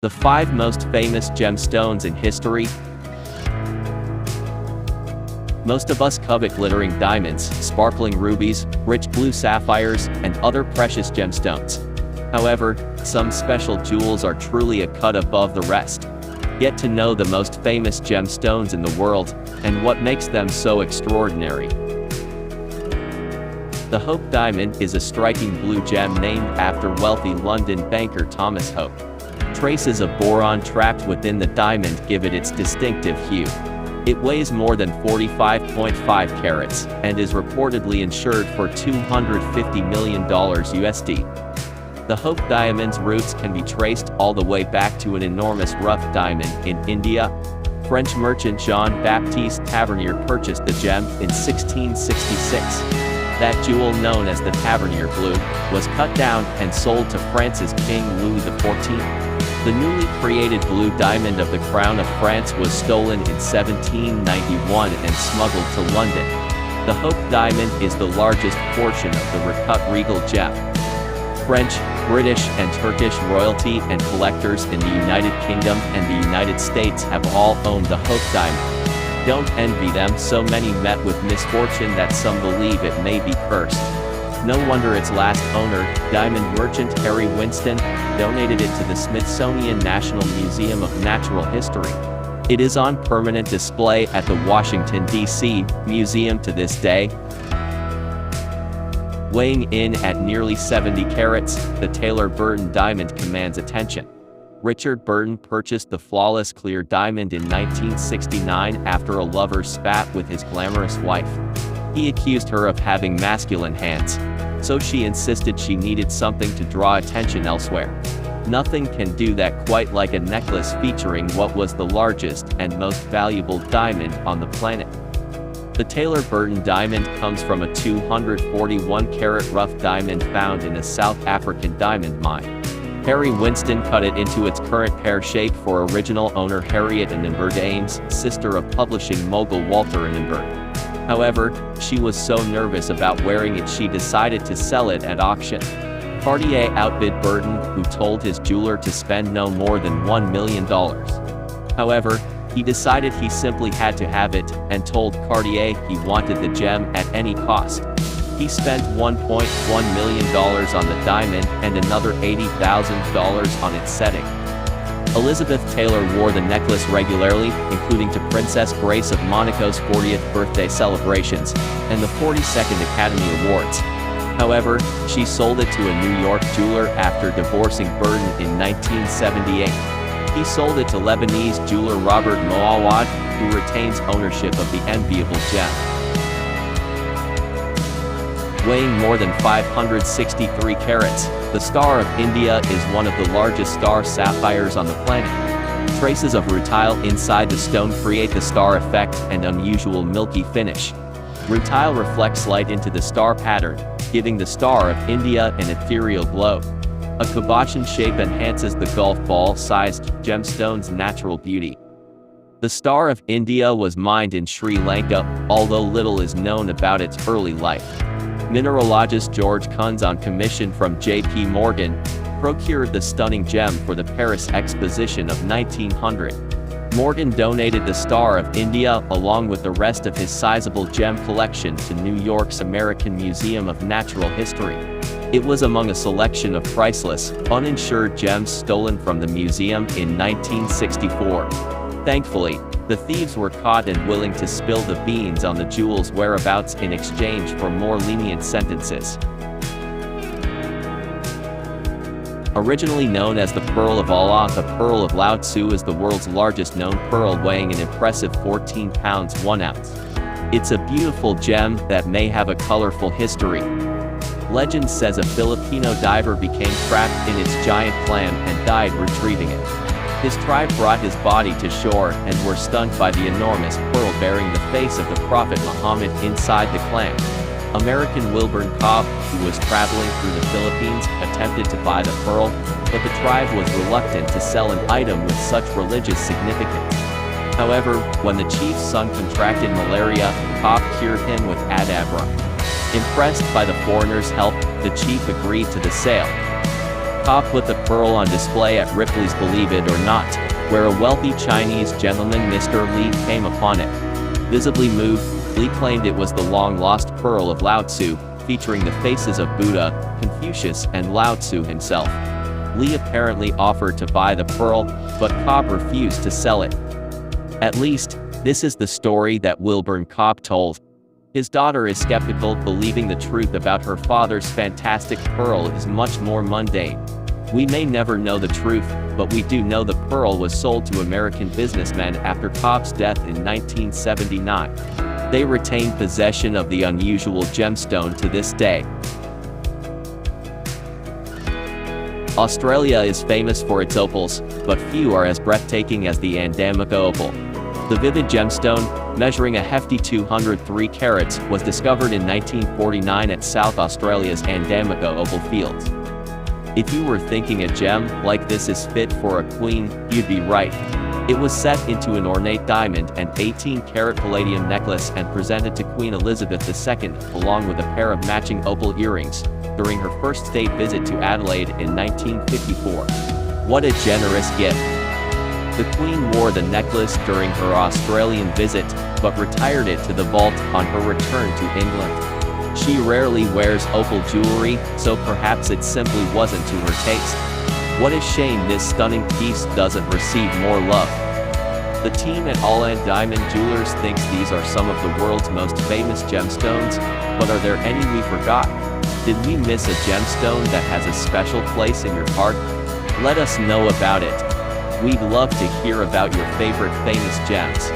The 5 most famous gemstones in history. Most of us covet glittering diamonds, sparkling rubies, rich blue sapphires, and other precious gemstones. However, some special jewels are truly a cut above the rest. Get to know the most famous gemstones in the world, and what makes them so extraordinary. The Hope diamond is a striking blue gem named after wealthy London banker Thomas Hope. Traces of boron trapped within the diamond give it its distinctive hue. It weighs more than 45.5 carats, and is reportedly insured for $250 million USD. The Hope diamond's roots can be traced all the way back to an enormous rough diamond in India. French merchant Jean-Baptiste Tavernier purchased the gem in 1666. That jewel, known as the Tavernier Blue, was cut down and sold to France's King Louis XIV. The newly created blue diamond of the Crown of France was stolen in 1791 and smuggled to London. The Hope diamond is the largest portion of the recut regal gem. French, British, and Turkish royalty and collectors in the United Kingdom and the United States have all owned the Hope diamond. Don't envy them. So many met with misfortune that some believe it may be cursed. No wonder its last owner, diamond merchant Harry Winston, donated it to the Smithsonian National Museum of Natural History. It is on permanent display at the Washington, D.C. Museum to this day. Weighing in at nearly 70 carats, the Taylor-Burton diamond commands attention. Richard Burton purchased the flawless clear diamond in 1969 after a lover spat with his glamorous wife. He accused her of having masculine hands, so she insisted she needed something to draw attention elsewhere. Nothing can do that quite like a necklace featuring what was the largest and most valuable diamond on the planet. The Taylor-Burton diamond comes from a 241-carat rough diamond found in a South African diamond mine. Harry Winston cut it into its current pear shape for original owner Harriet Annenberg Ames, sister of publishing mogul Walter Annenberg. However, she was so nervous about wearing it she decided to sell it at auction. Cartier outbid Burton, who told his jeweler to spend no more than $1 million. However, he decided he simply had to have it, and told Cartier he wanted the gem at any cost. He spent $1.1 million on the diamond and another $80,000 on its setting. Elizabeth Taylor wore the necklace regularly, including to Princess Grace of Monaco's 40th birthday celebrations and the 42nd Academy Awards. However, she sold it to a New York jeweler after divorcing Burton in 1978. He sold it to Lebanese jeweler Robert Moawad, who retains ownership of the enviable gem. Weighing more than 563 carats, the Star of India is one of the largest star sapphires on the planet. Traces of rutile inside the stone create the star effect and unusual milky finish. Rutile reflects light into the star pattern, giving the Star of India an ethereal glow. A cabochon shape enhances the golf ball-sized gemstone's natural beauty. The Star of India was mined in Sri Lanka, although little is known about its early life. Mineralogist George Kunz, on commission from J.P. Morgan, procured the stunning gem for the Paris Exposition of 1900. Morgan donated the Star of India along with the rest of his sizable gem collection to New York's American Museum of Natural History. It was among a selection of priceless, uninsured gems stolen from the museum in 1964. Thankfully, the thieves were caught and willing to spill the beans on the jewel's whereabouts in exchange for more lenient sentences. Originally known as the Pearl of Allah, the Pearl of Lao Tzu is the world's largest known pearl, weighing an impressive 14 pounds 1 ounce. It's a beautiful gem that may have a colorful history. Legend says a Filipino diver became trapped in its giant clam and died retrieving it. His tribe brought his body to shore and were stunned by the enormous pearl bearing the face of the Prophet Muhammad inside the clam. American Wilburn Cobb, who was traveling through the Philippines, attempted to buy the pearl, but the tribe was reluctant to sell an item with such religious significance. However, when the chief's son contracted malaria, Cobb cured him with adabra. Impressed by the foreigner's help, the chief agreed to the sale. Cobb put the pearl on display at Ripley's Believe It or Not, where a wealthy Chinese gentleman, Mr. Li, came upon it. Visibly moved, Li claimed it was the long-lost pearl of Lao Tzu, featuring the faces of Buddha, Confucius, and Lao Tzu himself. Li apparently offered to buy the pearl, but Cobb refused to sell it. At least, this is the story that Wilburn Cobb told. His daughter is skeptical, believing the truth about her father's fantastic pearl is much more mundane. We may never know the truth, but we do know the pearl was sold to American businessmen after Cobb's death in 1979. They retain possession of the unusual gemstone to this day. Australia is famous for its opals, but few are as breathtaking as the Andamaka opal. The vivid gemstone, measuring a hefty 203 carats, was discovered in 1949 at South Australia's Andamaka Opal Fields. If you were thinking a gem like this is fit for a queen, you'd be right. It was set into an ornate diamond and 18-carat palladium necklace and presented to Queen Elizabeth II, along with a pair of matching opal earrings, during her first state visit to Adelaide in 1954. What a generous gift! The Queen wore the necklace during her Australian visit, but retired it to the vault on her return to England. She rarely wears opal jewelry, so perhaps it simply wasn't to her taste. What a shame this stunning piece doesn't receive more love. The team at All and Diamond Jewelers thinks these are some of the world's most famous gemstones, but are there any we forgot? Did we miss a gemstone that has a special place in your heart? Let us know about it. We'd love to hear about your favorite famous gems.